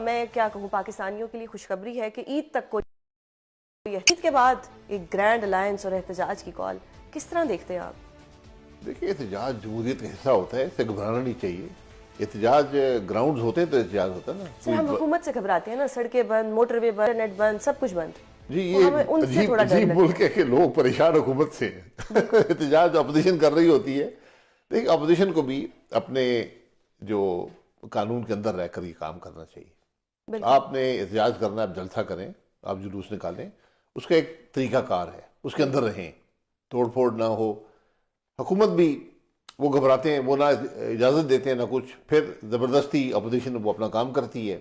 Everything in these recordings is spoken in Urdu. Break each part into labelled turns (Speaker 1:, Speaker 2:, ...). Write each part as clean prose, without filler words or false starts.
Speaker 1: میں کیا کہوں، پاکستانیوں کے لیے خوشخبری ہے کہ عید تک کوئی عید کے بعد ایک گرینڈ الائنس اور احتجاج کی کال، کس طرح دیکھتے ہیں آپ؟
Speaker 2: دیکھیے احتجاج جمہوریت کا حصہ ہوتا ہے، اس سے گھبرانا نہیں چاہیے. احتجاج گراؤنڈز ہوتے ہیں تو احتجاج ہوتا ہے نا.
Speaker 1: سر ہم حکومت سے گھبراتے ہیں نا، سڑکیں بند، موٹر وے بند، انٹرنیٹ بند، سب کچھ بند.
Speaker 2: جی یہ عجیب ملک ہے کہ لوگ پریشان حکومت سے ہیں. احتجاج اپوزیشن کر رہی ہوتی ہے. دیکھیں اپوزیشن کو بھی اپنے جو قانون کے اندر رہ کر یہ کام کرنا چاہیے. آپ نے احتجاج کرنا ہے، آپ جلسہ کریں، آپ جلوس نکالیں، اس کا ایک طریقہ کار ہے، اس کے اندر رہیں، توڑ پھوڑ نہ ہو. حکومت بھی وہ گھبراتے ہیں، وہ نہ اجازت دیتے ہیں نہ کچھ، پھر زبردستی اپوزیشن وہ اپنا کام کرتی ہے.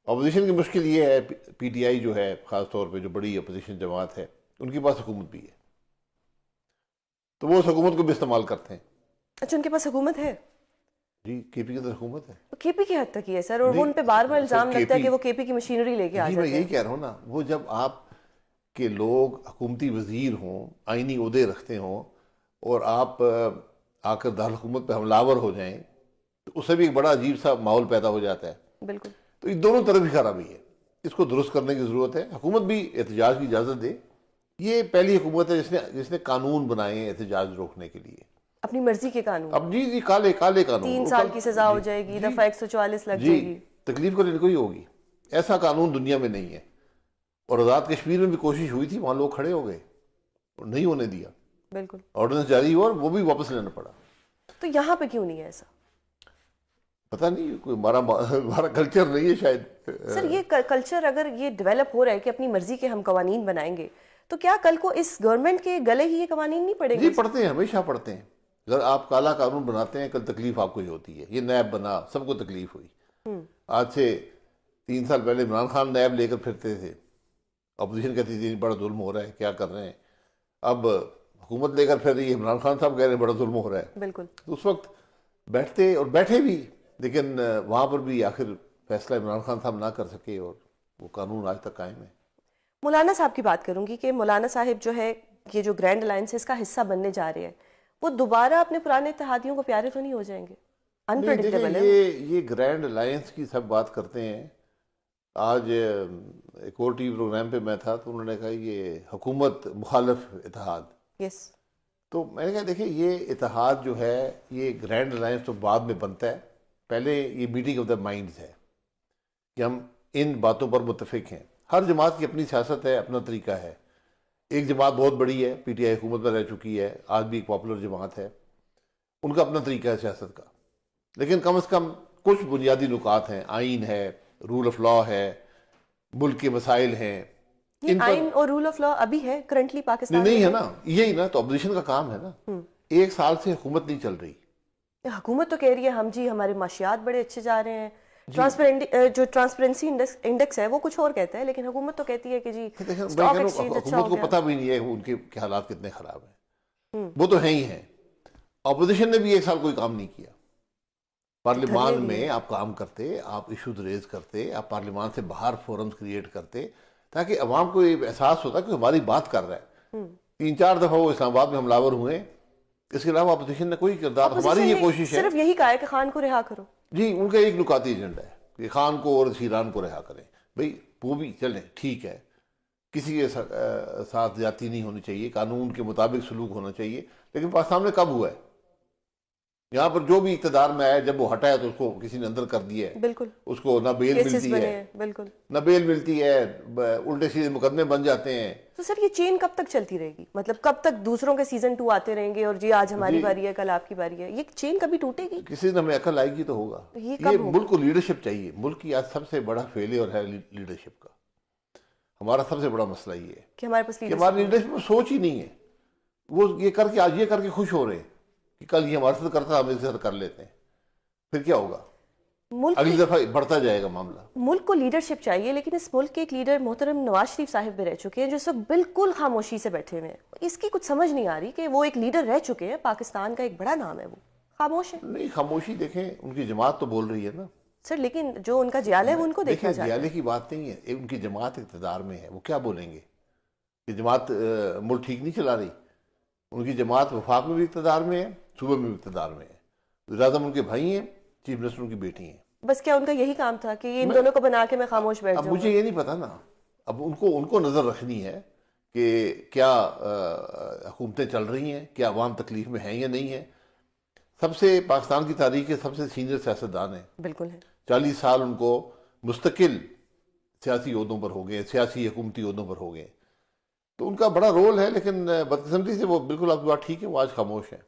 Speaker 2: اپوزیشن کی مشکل یہ ہے، پی ٹی آئی جو ہے خاص طور پہ جو بڑی اپوزیشن جماعت ہے، ان کے پاس حکومت بھی ہے تو وہ اس حکومت کو بھی استعمال کرتے ہیں.
Speaker 1: اچھا ان کے پاس حکومت ہے؟
Speaker 2: جی کے پی کے اندر حکومت ہے.
Speaker 1: کے پی کی حد تک ہی ہے سر، اور وہ ان پہ بار بار الزام لگتا ہے کہ وہ کے پی کی مشینری لے کے آ
Speaker 2: جی
Speaker 1: جاتے
Speaker 2: میں
Speaker 1: ہیں.
Speaker 2: یہی کہہ رہا ہوں نا، وہ جب آپ کے لوگ حکومتی وزیر ہوں، آئینی عہدے رکھتے ہوں، اور آپ آ کر دارالحکومت پہ حملہ آور ہو جائیں تو اس سے بھی ایک بڑا عجیب سا ماحول پیدا ہو جاتا ہے.
Speaker 1: بالکل. تو
Speaker 2: یہ دونوں طرف ہی خرابی ہے، اس کو درست کرنے کی ضرورت ہے. حکومت بھی احتجاج کی اجازت دے. یہ پہلی حکومت ہے جس نے قانون بنائے ہیں احتجاج روکنے کے لیے،
Speaker 1: اپنی مرضی کے قانون.
Speaker 2: اب جی کالے قانون،
Speaker 1: 3 سال کی سزا ہو جائے گی، دفعہ 144 لگ جائے گی.
Speaker 2: تکلیف کرنے کوئی ہوگی. ایسا قانون دنیا میں نہیں ہے. اور آزاد کشمیر میں بھی کوشش ہوئی تھی، وہاں لوگ کھڑے ہو گئے اور نہیں ہونے دیا.
Speaker 1: بالکل.
Speaker 2: آرڈیننس جاری ہوا اور وہ بھی واپس لینا پڑا.
Speaker 1: تو یہاں پہ کیوں نہیں ہے ایسا؟
Speaker 2: پتہ نہیں، کوئی ہمارا کلچر نہیں ہے شاید.
Speaker 1: سر یہ کلچر اگر یہ ڈیولپ ہو رہا ہے کہ اپنی مرضی کے ہم قوانین بنائیں گے، تو کیا کل کو اس گورنمنٹ کے گلے ہی یہ قوانین نہیں پڑیں گے؟
Speaker 2: جی پڑھتے ہیں، ہمیشہ پڑھتے ہیں. اگر آپ کالا قانون بناتے ہیں، کل تکلیف آپ کو ہی ہوتی ہے. یہ نیب بنا، سب کو تکلیف ہوئی. آج سے 3 سال پہلے عمران خان نیب لے کر پھرتے تھے، اپوزیشن کہتی تھی بڑا ظلم ہو رہا ہے، کیا کر رہے ہیں. اب حکومت لے کر پھر رہی ہے، عمران خان صاحب کہہ رہے ہیں بڑا ظلم ہو رہا ہے.
Speaker 1: بالکل.
Speaker 2: تو اس وقت بیٹھتے اور بیٹھے بھی، لیکن وہاں پر بھی آخر فیصلہ عمران خان صاحب نہ کر سکے اور وہ قانون آج تک قائم ہے.
Speaker 1: مولانا صاحب کی بات کروں گی کہ مولانا صاحب جو ہے یہ جو گرینڈ الائنس ہے اس کا حصہ بننے جا رہے ہیں، وہ دوبارہ اپنے پرانے اتحادیوں کو پیارے تو نہیں ہو جائیں گے؟ انپریڈکٹیبل ہے.
Speaker 2: یہ گرینڈ الائنس کی سب بات کرتے ہیں. آج ایک اور ٹی وی پروگرام پہ میں تھا تو انہوں نے کہا یہ حکومت مخالف اتحاد.
Speaker 1: یس.
Speaker 2: تو میں نے کہا دیکھیں یہ اتحاد جو ہے یہ گرینڈ الائنس تو بعد میں بنتا ہے، پہلے یہ میٹنگ آف دا مائنڈز ہے کہ ہم ان باتوں پر متفق ہیں. ہر جماعت کی اپنی سیاست ہے، اپنا طریقہ ہے. ایک جماعت بہت بڑی ہے، پی ٹی آئی حکومت میں رہ چکی ہے، آج بھی ایک پاپولر جماعت ہے، ان کا اپنا طریقہ ہے سیاست کا. لیکن کم از کم کچھ بنیادی نکات ہیں، آئین ہے، رول آف لا ہے، ملک کے مسائل ہیں.
Speaker 1: یہ آئین اور رول آف لا ابھی ہے کرنٹلی پاکستان
Speaker 2: نہیں ہے نا، یہی نا تو اپوزیشن کا کام ہے نا. 1 سال سے حکومت نہیں چل رہی.
Speaker 1: حکومت تو کہہ رہی ہے ہم جی ہمارے معاشیات بڑے اچھے جا رہے ہیں، جو ٹرانسپیرنسی انڈیکس ہے وہ کچھ اور کہتا ہے، لیکن حکومت تو کہتی ہے کہ جی اسٹاک ایکسچینج اچھا ہو
Speaker 2: حکومت کو پتہ بھی نہیں ہے ان کے حالات کتنے خراب ہیں. وہ تو ہیں ہی ہیں. اپوزیشن نے بھی 1 سال کوئی کام نہیں کیا. پارلیمان میں آپ کام کرتے، آپ ایشوز ریز کرتے، آپ پارلیمان سے باہر فورمز کریٹ کرتے تاکہ عوام کو یہ احساس ہوتا کہ ہماری بات کر رہا ہے. 3-4 دفعہ وہ اسلام آباد میں حملہ آور ہوئے، اس کے علاوہ اپوزیشن نے کوئی کردار. ہماری یہ کوشش ہے
Speaker 1: صرف یہی کہا ہے کہ خان کو رہا کرو.
Speaker 2: جی ان کا ایک نکاتی ایجنڈا ہے کہ خان کو اور شیران کو رہا کریں. بھئی وہ بھی چلیں ٹھیک ہے، کسی کے ساتھ زیادتی نہیں ہونی چاہیے، قانون کے مطابق سلوک ہونا چاہیے. لیکن پاکستان میں کب ہوا ہے؟ یہاں پر جو بھی اقتدار میں آیا جب وہ ہٹا ہے تو اس کو کسی نے اندر کر دیا ہے.
Speaker 1: بالکل.
Speaker 2: اس کو نہ بیل ملتی ہے،
Speaker 1: بالکل
Speaker 2: نہ بیل ملتی ہے، الٹے سیدھے مقدمے بن جاتے ہیں.
Speaker 1: تو سر یہ چین کب تک چلتی رہے گی؟ مطلب کب تک دوسروں کے سیزن 2 آتے رہیں گے اور جی آج ہماری باری ہے کل آپ کی باری ہے؟ یہ چین کبھی ٹوٹے گی؟
Speaker 2: کسی دن ہمیں عقل آئے گی تو ہوگا. یہ ملک کو لیڈرشپ چاہیے. ملک کی آج سب سے بڑا فیلئر ہے لیڈرشپ کا. ہمارا سب سے بڑا مسئلہ یہ ہے
Speaker 1: کہ ہمارے پاس
Speaker 2: ہماری لیڈرشپ میں سوچ ہی نہیں ہے. وہ یہ کر کے آج یہ کر کے خوش ہو رہے ہیں کہ کل یہ ہمارے ساتھ کرتا ہم اس کے ساتھ کر لیتے ہیں. پھر کیا ہوگا؟ اگلی دفعہ بڑھتا جائے گا معاملہ.
Speaker 1: ملک کو لیڈرشپ چاہیے، لیکن اس ملک کے ایک لیڈر محترم نواز شریف صاحب بھی رہ چکے ہیں جو اس وقت بالکل خاموشی سے بیٹھے ہوئے ہیں. اس کی کچھ سمجھ نہیں آ رہی کہ وہ ایک لیڈر رہ چکے ہیں، پاکستان کا ایک بڑا نام ہے، وہ خاموش ہے.
Speaker 2: نہیں خاموشی دیکھیں، ان کی جماعت تو بول رہی ہے نا
Speaker 1: سر، لیکن جو ان کا جیال ہے وہ ان کو دیکھنا چاہتے ہیں.
Speaker 2: جیالے کی بات نہیں ہے، ان کی جماعت اقتدار میں ہے، وہ کیا بولیں گے؟ یہ جماعت ملک ٹھیک نہیں چلا رہی. ان کی جماعت وفاق میں بھی اقتدار میں ہے، صوبے میں بھی اقتدار میں ہے. وزیر اعظم ان کے بھائی ہیں، چیف منسٹر ان کی بیٹی ہیں.
Speaker 1: بس کیا ان کا یہی کام تھا کہ ان دونوں کو بنا کے میں خاموش بیٹھ
Speaker 2: اب
Speaker 1: جاؤں؟
Speaker 2: مجھے یہ نہیں پتا نا، اب ان کو نظر رکھنی ہے کہ کیا حکومتیں چل رہی ہیں، کیا عوام تکلیف میں ہیں یا نہیں ہیں. سب سے پاکستان کی تاریخ کے سب سے سینئر سیاستدان ہیں،
Speaker 1: بالکل ہے.
Speaker 2: 40 سال ان کو مستقل سیاسی عہدوں پر ہو گئے، سیاسی حکومتی عہدوں پر ہو گئے، تو ان کا بڑا رول ہے. لیکن بدقسمتی سے وہ بالکل آپ کی بات ٹھیک ہے، وہ آج خاموش ہیں.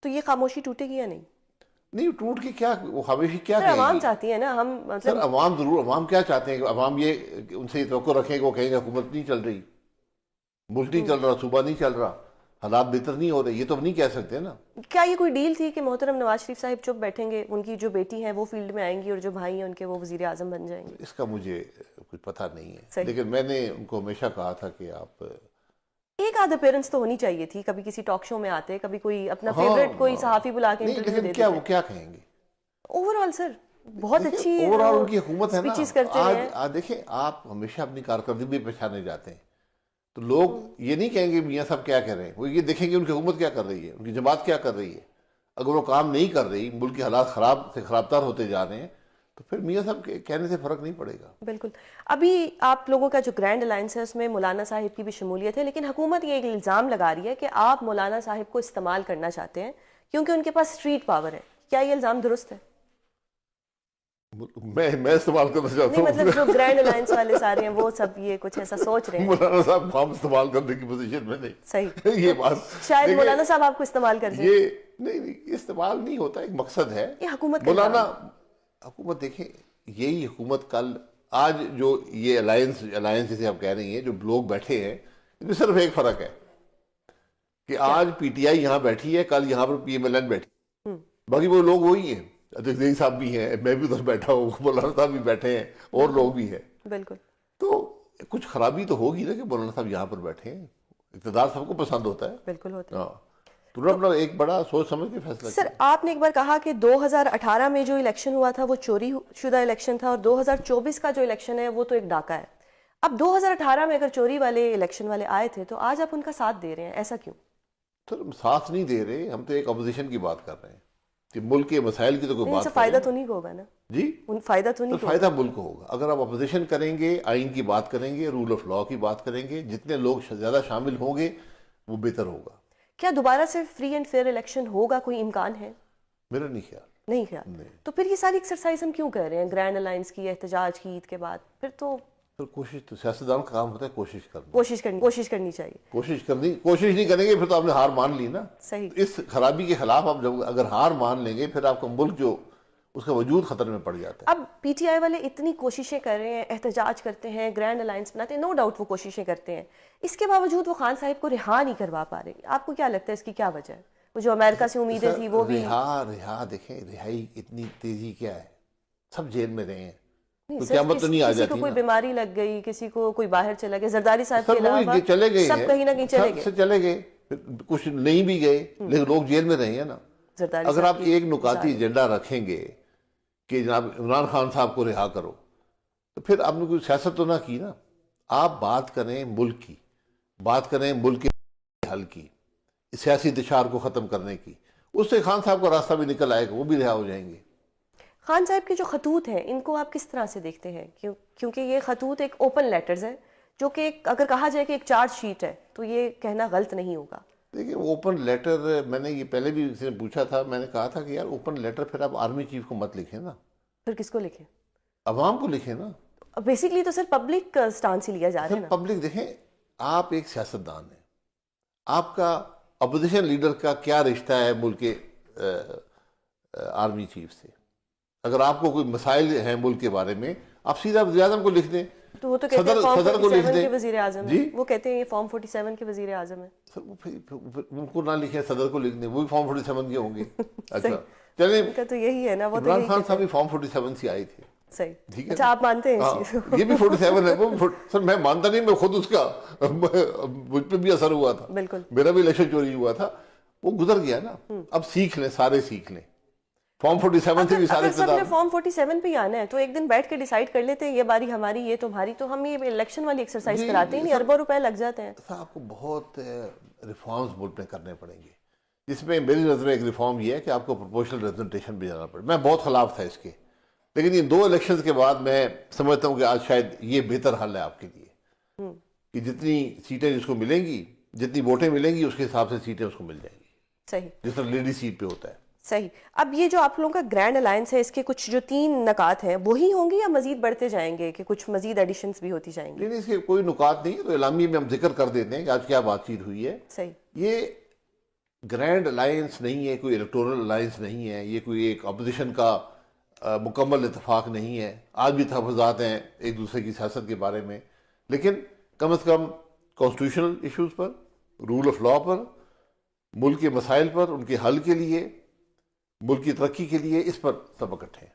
Speaker 1: تو یہ خاموشی ٹوٹے گی یا نہیں؟
Speaker 2: نہیں ٹوٹ کے کیا، وہ خاموشی کیا
Speaker 1: سر
Speaker 2: کہیں
Speaker 1: عوام
Speaker 2: گی؟
Speaker 1: چاہتی ہے نا، ہم
Speaker 2: سر
Speaker 1: مطلب
Speaker 2: عوام ضرور، عوام کیا چاہتے ہیں کہ عوام یہ ان سے یہ توقع رکھیں کہ وہ کہیں گے حکومت نہیں چل رہی، ملک نہیں چل رہا، صوبہ نہیں چل رہا، حالات بہتر نہیں ہو رہے، یہ تو اب نہیں کہہ سکتے نا.
Speaker 1: کیا یہ کوئی ڈیل تھی کہ محترم نواز شریف صاحب چپ بیٹھیں گے، ان کی جو بیٹی ہیں وہ فیلڈ میں آئیں گی اور جو بھائی ہیں ان کے وہ وزیر اعظم بن جائیں گے؟
Speaker 2: اس کا مجھے کچھ پتہ نہیں ہے،
Speaker 1: صحیح.
Speaker 2: لیکن میں نے ان کو ہمیشہ کہا تھا کہ آپ
Speaker 1: ایک آدھ اپیرنس تو ہونی چاہیے تھی، کبھی کسی ٹاک شو میں آتے، کبھی کوئی اپنا فیوریٹ کوئی صحافی بلا کے
Speaker 2: نہیں،
Speaker 1: انٹرویو
Speaker 2: لیکن
Speaker 1: دے
Speaker 2: کیا
Speaker 1: دیتے.
Speaker 2: وہ کیا کہیں گے؟
Speaker 1: اوور آل سر بہت
Speaker 2: دیکھیں
Speaker 1: اچھی
Speaker 2: اوور آل ان کی حکومت ہے نا.
Speaker 1: اسپیچز کرتے رہے ہیں.
Speaker 2: آج دیکھیں آپ ہمیشہ اپنی کارکردگی پہچانے جاتے ہیں، تو لوگ یہ نہیں کہیں گے میاں صاحب کیا کہہ رہے ہیں، وہ یہ دیکھیں گے ان کی حکومت کیا کر رہی ہے، ان کی جماعت کیا کر رہی ہے. اگر وہ کام نہیں کر رہی، ملک کے حالات خراب سے خراب تر ہوتے جا رہے ہیں، تو پھر میاں صاحب کے کہنے سے فرق نہیں پڑے گا.
Speaker 1: بالکل. ابھی آپ لوگوں کا جو گرینڈ الائنس ہے اس میں مولانا صاحب کی بھی شمولیت ہے، لیکن حکومت یہ ایک الزام لگا رہی ہے کہ آپ مولانا صاحب کو استعمال کرنا چاہتے ہیں کیونکہ ان کے پاس اسٹریٹ پاور ہے. کیا یہ الزام درست ہے؟
Speaker 2: میں استعمال کرنا چاہتا
Speaker 1: نہیں
Speaker 2: ہوں.
Speaker 1: مطلب جو گرینڈ الائنس والے سارے ہیں وہ سب یہ کچھ ایسا سوچ رہے ہیں.
Speaker 2: مولانا صاحب کو ہم استعمال کرنے کی پوزیشن میں نہیں.
Speaker 1: صحیح.
Speaker 2: یہ بات
Speaker 1: شاید
Speaker 2: دیکھیں،
Speaker 1: مولانا صاحب آپ کو استعمال کرتے ہیں.
Speaker 2: یہ نہیں استعمال نہیں ہوتا، ایک مقصد ہے.
Speaker 1: یہ حکومت کا
Speaker 2: مولانا حکومت دیکھیں، یہی حکومت کل آج جو یہ الائنس جسے آپ کہہ رہی ہیں، جو لوگ بیٹھے ہیں، اس میں صرف ایک فرق ہے کہ آج پی ٹی آئی یہاں بیٹھی ہے، کل یہاں پر پی ایم ایل این بیٹھی، باقی وہ لوگ وہی ہیں. زئی صاحب بھی ہیں، میں بھی ادھر بیٹھا ہوں، مولانا صاحب بھی بیٹھے ہیں، اور لوگ بھی ہیں.
Speaker 1: بالکل.
Speaker 2: تو کچھ خرابی تو ہوگی نا کہ مولانا صاحب یہاں پر بیٹھے ہیں. اقتدار سب کو پسند ہوتا ہے.
Speaker 1: بالکل ہوتا ہے.
Speaker 2: ہاں، تو اپنا ایک بڑا سوچ سمجھ کے فیصلہ
Speaker 1: سر آپ نے ایک بار کہا کہ 2018 میں جو الیکشن ہوا تھا وہ چوری شدہ الیکشن تھا، اور 2024 کا جو الیکشن ہے وہ تو ایک ڈاکہ ہے. اب 2018 میں اگر چوری والے الیکشن والے آئے تھے تو آج آپ ان کا ساتھ دے رہے ہیں، ایسا کیوں؟
Speaker 2: سر ہم ساتھ نہیں دے رہے، ہم تو ایک اپوزیشن کی بات کر رہے ہیں کہ ملک کے مسائل کی تو کوئی
Speaker 1: نہیں
Speaker 2: بات
Speaker 1: سے
Speaker 2: کر
Speaker 1: فائدہ
Speaker 2: رہے
Speaker 1: تو نہیں ہوگا نا؟
Speaker 2: ہیں. جی
Speaker 1: ان فائدہ تو
Speaker 2: تو
Speaker 1: نہیں ہوگا.
Speaker 2: فائدہ ملک کو ہوگا اگر آپ اپوزیشن کریں گے، آئین کی بات کریں گے، رول آف لا کی بات کریں گے. جتنے لوگ زیادہ شامل ہوں گے وہ بہتر ہوگا.
Speaker 1: کیا دوبارہ سے فری اینڈ فیئر الیکشن ہوگا، کوئی امکان ہے؟
Speaker 2: میرا نہیں خیال.
Speaker 1: نہیں خیال. تو پھر یہ ساری ایکسرسائز ہم کیوں کر رہے ہیں گرینڈ الائنس کی، احتجاج کی عید کے بعد؟ پھر تو
Speaker 2: پھر کوشش تو سیاستدان کا کام ہوتا ہے، کوشش کرنا.
Speaker 1: کوشش کرنی چاہیے.
Speaker 2: کوشش نہیں کریں گے پھر تو آپ نے ہار مان لی نا.
Speaker 1: صحیح.
Speaker 2: اس خرابی کے خلاف آپ جب اگر ہار مان لیں گے، پھر آپ کا ملک جو اس کا وجود خطر میں پڑ جاتا ہے.
Speaker 1: اب پی ٹی آئی والے اتنی کوششیں کر رہے ہیں، احتجاج کرتے ہیں، گرینڈ الائنس بناتے ہیں، نو ڈاؤٹ وہ کوششیں کرتے ہیں، اس کے باوجود وہ خان صاحب کو رہا نہیں کروا پا رہے. آپ کو کیا لگتا ہے اس کی کیا وجہ ہے؟ وہ جو امریکہ سے امیدیں تھی وہ بھی
Speaker 2: رہا دیکھیں، رہائی اتنی تیزی کیا ہے، سب جیل میں رہے ہیں. تو
Speaker 1: سر
Speaker 2: قیامت تو نہیں آ
Speaker 1: کسی کو
Speaker 2: جاتی
Speaker 1: کوئی
Speaker 2: نا.
Speaker 1: بیماری لگ گئی، کسی کو کوئی باہر چلا گیا، زرداری صاحب کے
Speaker 2: سب
Speaker 1: علاوہ
Speaker 2: وہی چلے گئے
Speaker 1: سب
Speaker 2: ہیں،
Speaker 1: کہیں نہ کہیں چلے
Speaker 2: سب
Speaker 1: گئے.
Speaker 2: سے چلے گئے، کچھ نہیں بھی گئے لیکن لوگ جیل میں رہے ہیں نا.
Speaker 1: زرداری
Speaker 2: اگر
Speaker 1: صاحب
Speaker 2: آپ
Speaker 1: کی
Speaker 2: ایک نکاتی ایجنڈا رکھیں گے کہ جناب عمران خان صاحب کو رہا کرو، تو پھر آپ نے کوئی سیاست تو نہ کی نا. آپ بات کریں ملک کی، بات کریں ملک کے حل کی، سیاسی انتشار کو ختم کرنے کی. اس سے خان صاحب کا راستہ بھی نکل آئے گا، وہ بھی رہا ہو جائیں گے.
Speaker 1: خان صاحب کے جو خطوط ہیں ان کو آپ کس طرح سے دیکھتے ہیں؟ کیونکہ یہ خطوط ایک اوپن لیٹرز ہے، جو کہ اگر کہا جائے کہ ایک چارج شیٹ ہے تو یہ کہنا غلط نہیں ہوگا.
Speaker 2: دیکھیں اوپن لیٹر، میں نے یہ پہلے بھی کسی نے پوچھا تھا، میں نے کہا تھا کہ یار اوپن لیٹر پھر آپ آرمی چیف کو مت لکھیں نا،
Speaker 1: پھر کس کو لکھیں؟
Speaker 2: عوام کو لکھیں نا.
Speaker 1: بیسیکلی تو سر پبلک سٹانس ہی لیا جا رہا ہے نا.
Speaker 2: پبلک دیکھیں، آپ ایک سیاستدان ہیں، آپ کا اپوزیشن لیڈر کا کیا رشتہ ہے ملک کے آرمی چیف سے؟ اگر آپ کو کوئی مسائل ہیں ملک کے بارے میں، آپ سیدھا وزیر اعظم کو لکھ دیں.
Speaker 1: تو وہ تو کہتے ہیں فارم
Speaker 2: صدر کو لکھ
Speaker 1: 47
Speaker 2: دیں.
Speaker 1: کے وزیر اعظم ہے. وہ کہتے ہیں یہ فارم 47 کے وزیر اعظم ہے.
Speaker 2: ان کو نہ لکھیں، صدر کو لکھ دیں، وہ بھی فارم 47 کے ہوں گے. اچھا چلیں،
Speaker 1: ان کا تو یہی ہے نا. وہ تو
Speaker 2: عمران خان صاحب بھی فارم 47 سے آئے تھے.
Speaker 1: صحیح.
Speaker 2: ٹھیک ہے،
Speaker 1: اچھا آپ مانتے ہیں اس چیز کو؟
Speaker 2: یہ بھی 47 ہے. وہ سر میں مانتا نہیں، میں خود اس کا مجھ پہ بھی اثر ہوا تھا.
Speaker 1: بالکل.
Speaker 2: میرا بھی الیکشن چوری ہوا تھا، وہ گزر گیا نا. اب سیکھ لیں، سارے سیکھ لیں. فارم 47 سے بھی سارے
Speaker 1: اگر سب نے فارم 47 پہ ہی آنا ہے تو ایک دن بیٹھ کے ڈیسائیڈ کر لیتے ہیں یہ باری ہماری، یہ تمہاری. تو ہم یہ الیکشن والی ایکسرسائز کراتے ہی نہیں، اربوں روپے لگ جاتے ہیں.
Speaker 2: آپ کو بہت ریفارمز ملک میں کرنے پڑیں گے. جس میں میری نظر میں ایک ریفارم یہ ہے کہ آپ کو پروپورشنل ریپرزنٹیشن بھی جانا پڑے. میں بہت خلاف تھا اس کے، لیکن یہ 2 الیکشنز کے بعد میں سمجھتا ہوں کہ آج شاید یہ بہتر حل ہے آپ کے لیے کہ جتنی سیٹیں جس کو ملیں گی، جتنی ووٹیں ملیں گی، اس کے حساب سے سیٹیں اس کو مل جائیں گی.
Speaker 1: صحیح.
Speaker 2: جس طرح لیڈی سیٹ پہ ہوتا ہے.
Speaker 1: صحیح. اب یہ جو آپ لوگوں کا گرینڈ الائنس ہے، اس کے کچھ جو 3 نکات ہیں وہی ہوں گے یا مزید بڑھتے جائیں گے کہ کچھ مزید ایڈیشنز بھی ہوتی جائیں گی؟
Speaker 2: نہیں، اس کے کوئی نکات نہیں ہے، تو اعلامیے میں ہم ذکر کر دیتے ہیں کہ آج کیا بات چیت ہوئی ہے.
Speaker 1: صحیح.
Speaker 2: یہ گرینڈ الائنس نہیں ہے، کوئی الیکٹورل الائنس نہیں ہے، یہ کوئی ایک اپوزیشن کا مکمل اتفاق نہیں ہے. آج بھی تحفظات ہیں ایک دوسرے کی سیاست کے بارے میں، لیکن کم از کم کانسٹیٹیوشنل ایشوز پر، رول آف لا پر، ملک کے مسائل پر، ان کے حل کے لیے، ملک کی ترقی کے لیے، اس پر سب اکٹھے ہیں.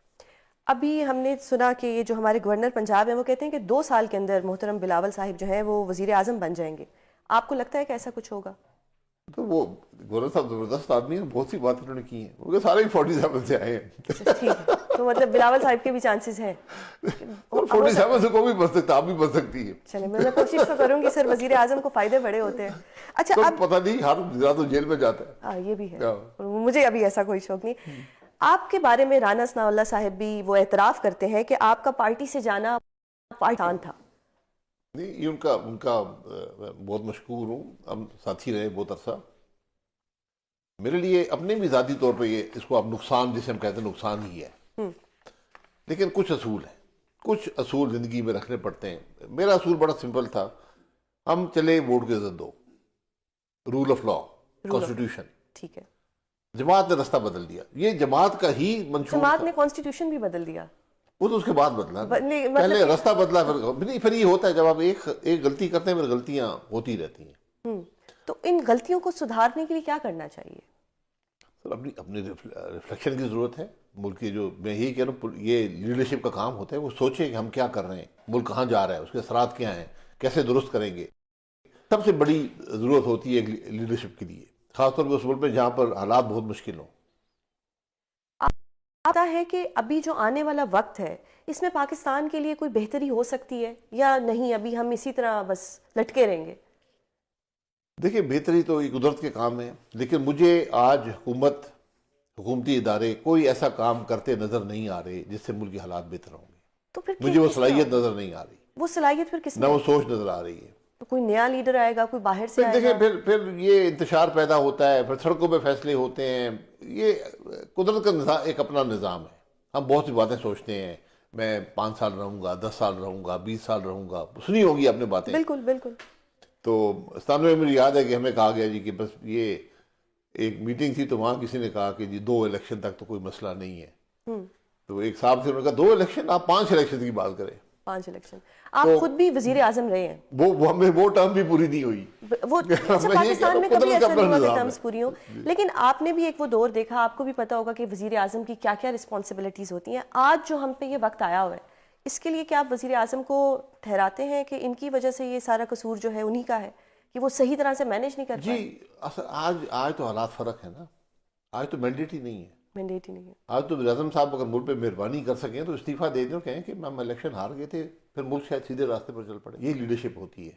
Speaker 1: ابھی ہم نے سنا کہ یہ جو ہمارے گورنر پنجاب ہیں وہ کہتے ہیں کہ 2 سال کے اندر محترم بلاول صاحب جو ہیں وہ وزیر اعظم بن جائیں گے. آپ کو لگتا ہے کہ ایسا کچھ ہوگا؟
Speaker 2: تو وہ گورنر صاحب زبردست آدمی ہیں، بہت سی باتیں انہوں نے کی ہیں، کیونکہ سارے ہی 47 سے آئے ہیں.
Speaker 1: ٹھیک ہے، تو مطلب بلاول صاحب کے بھی چانسز ہیں.
Speaker 2: 47 سے کوئی بھی بن سکتا، آپ بھی بن سکتی ہے.
Speaker 1: چلیں، میں کوشش تو کروں گی سر. وزیر اعظم کو فائدے بڑے ہوتے ہیں. اچھا،
Speaker 2: تو
Speaker 1: اب
Speaker 2: پتہ نہیں، ہر وزیر تو جیل میں جاتا ہے.
Speaker 1: ہاں یہ بھی ہے، مجھے ابھی ایسا کوئی شوق نہیں. آپ کے بارے میں رانا ثناء اللہ صاحب بھی وہ اعتراف کرتے ہیں کہ آپ کا پارٹی سے جانا پاکستان تھا.
Speaker 2: نہیں، یہ ان کا بہت مشکور ہوں، ہم ساتھی رہے بہت عرصہ. میرے لیے اپنے بھی ذاتی طور پہ یہ، اس کو اب نقصان جسے ہم کہتے ہیں نقصان ہی ہے. لیکن کچھ اصول ہیں، کچھ اصول زندگی میں رکھنے پڑتے ہیں. میرا اصول بڑا سمپل تھا، ہم چلے ووٹ کے عزت دو، رول آف لا، کانسٹیٹیوشن.
Speaker 1: ٹھیک ہے.
Speaker 2: جماعت نے رستہ بدل دیا، یہ جماعت کا ہی منشور
Speaker 1: جماعت
Speaker 2: تھا.
Speaker 1: نے کانسٹیٹیوشن بھی بدل دیا.
Speaker 2: وہ تو اس کے بعد بدلا، پہلے رستہ بدلا، پھر یہ ہوتا ہے جب آپ ایک غلطی کرتے ہیں پھر غلطیاں ہوتی رہتی ہیں.
Speaker 1: تو ان غلطیوں کو سدھارنے کے لیے کیا کرنا چاہیے؟
Speaker 2: اپنی ریفلیکشن کی ضرورت ہے. ملک کی جو میں یہی کہہ رہا ہوں، یہ لیڈرشپ کا کام ہوتا ہے، وہ سوچے کہ ہم کیا کر رہے ہیں، ملک کہاں جا رہا ہے، اس کے اثرات کیا ہیں، کیسے درست کریں گے. سب سے بڑی ضرورت ہوتی ہے لیڈرشپ کے لیے، خاص طور پر اس ملک میں جہاں پر حالات بہت مشکل ہوں.
Speaker 1: آتا ہے کہ ابھی جو آنے والا وقت ہے اس میں پاکستان کے لیے کوئی بہتری ہو سکتی ہے یا نہیں، ابھی ہم اسی طرح بس لٹکے رہیں گے؟
Speaker 2: دیکھیں، بہتری تو یہ قدرت کے کام ہے، لیکن مجھے آج حکومتی ادارے کوئی ایسا کام کرتے نظر نہیں آ رہے جس سے ملک کے حالات بہتر ہوں گے.
Speaker 1: تو پھر
Speaker 2: مجھے وہ صلاحیت نظر نہیں آ رہی،
Speaker 1: وہ صلاحیت پھر کس
Speaker 2: نہ وہ سوچ نظر آ رہی ہے.
Speaker 1: تو کوئی نیا لیڈر آئے گا، کوئی باہر سے آئے گا؟
Speaker 2: دیکھیں، پھر یہ انتشار پیدا ہوتا ہے، پھر سڑکوں پہ فیصلے ہوتے ہیں. یہ قدرت کا نظام، ایک اپنا نظام ہے. ہم بہت سی باتیں سوچتے ہیں، میں 5 سال رہوں گا، 10 سال رہوں گا، 20 سال رہوں گا، سنی ہوگی آپ نے باتیں.
Speaker 1: بالکل بالکل.
Speaker 2: تو ستانوے میں مجھے یاد ہے کہ ہمیں کہا گیا جی کہ بس یہ ایک میٹنگ تھی تو وہاں کسی نے کہا کہ جی 2 الیکشن تک تو کوئی مسئلہ نہیں ہے. تو ایک صاحب سے انہوں نے کہا 2 الیکشن، آپ 5 الیکشن کی بات کریں.
Speaker 1: 5 الیکشن. آپ خود بھی وزیر اعظم رہے ہیں.
Speaker 2: وہ ہمیں وہ ٹرم بھی پوری نہیں ہوئی.
Speaker 1: وہ پاکستان میں کبھی ایسا نہیں ہوا کہ ٹرمز پوری ہوں، لیکن آپ نے بھی ایک وہ دور دیکھا، آپ کو بھی پتا ہوگا کہ وزیر اعظم کی کیا کیا رسپانسبلٹیز ہوتی ہیں. آج جو ہم پہ یہ وقت آیا ہوا ہے، اس کے لیے کیا آپ وزیر اعظم کو ٹھہراتے ہیں کہ ان کی وجہ سے یہ سارا قصور جو ہے انہی کا ہے کہ وہ صحیح طرح سے مینیج نہیں کر پائے؟
Speaker 2: جی، آج تو حالات فرق ہے نا. آج تو مینڈیٹ ہی نہیں ہے.
Speaker 1: مینڈیٹ ہی نہیں ہے.
Speaker 2: آج تو وزیر اعظم صاحب اگر ملک پہ مہربانی کر سکیں تو استعفیٰ دے دیں، کہیں کہ ہم الیکشن ہار گئے تھے، پھر ملک شاید سیدھے راستے پر چل پڑے. یہ لیڈرشپ ہوتی ہے.